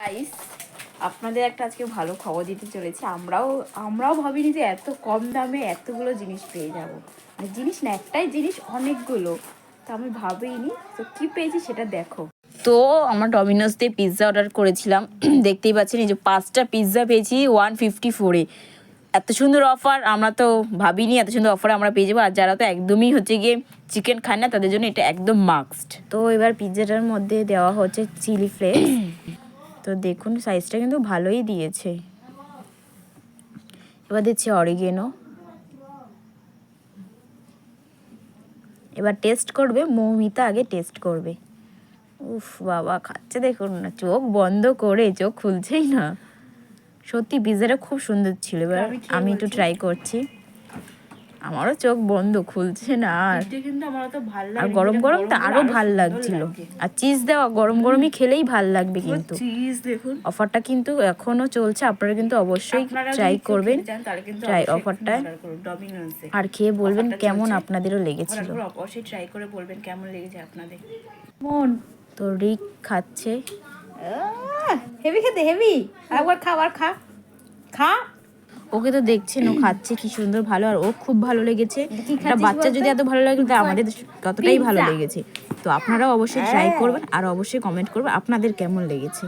Guys, আপনাদের একটা আজকে ভালো খবর দিতে চলেছে। আমরাও ভাবিনি যে এত কম দামে এতগুলো জিনিস পেয়ে যাব। মানে জিনিস না, একটাই জিনিস অনেকগুলো, তো আমি ভাবিনি। তো কি পেয়েছি সেটা দেখো। তো আমরা ডমিনোস দিয়ে পিৎজা অর্ডার করেছিলাম। দেখতেই পাচ্ছেন এই যে 5টা পিৎজা পেয়েছি 154-এ। এত সুন্দর অফার আমরা তো ভাবিনি, এত সুন্দর অফার আমরা পেয়ে যাবো। আর যারা তো একদমই হচ্ছে গিয়ে চিকেন খায় না তাদের জন্য এটা একদম মাস্ট। তো এবার পিৎজাটার মধ্যে দেওয়া হচ্ছে চিলি ফ্লেক্স। তো দেখুন সাইজটা কিন্তু ভালোই দিয়েছে। এবার দিচ্ছে অরিগেনো। এবার টেস্ট করবে মৌমিতা, আগে টেস্ট করবে। উফ বাবা, খাচ্ছে দেখুন না, চোখ বন্ধ করে, চোখ খুলছেই না। সত্যি পিৎজাটা খুব সুন্দর ছিল। এবার আমি একটু ট্রাই করছি। আমারও চোখ বন্ধ, খুলছে না। আর গরম গরম তো আরো ভাল লাগছিল। আর চিজ দেওয়া গরম গরমই খেলেই ভাল লাগবে। কিন্তু অফারটা কিন্তু এখনো চলছে, আপনারা কিন্তু অবশ্যই ট্রাই করবেন অফারটা। আর খেয়ে বলবেন কেমন আপনাদেরও লেগেছিল। অবশ্যই ট্রাই করে বলবেন কেমন লেগেছে আপনাদের। মন তো রিক খাচ্ছে। হেভি খেতে হেভি। একবার খাবার খা খা। ওকে তো দেখছেন ও খাচ্ছে কি সুন্দর, ভালো। আর ও খুব ভালো লেগেছে। একটা বাচ্চা যদি এত ভালো লাগে তাহলে আমাদের ততটাই ভালো লেগেছে। তো আপনারাও অবশ্যই ট্রাই করবেন আর অবশ্যই কমেন্ট করবেন আপনাদের কেমন লেগেছে।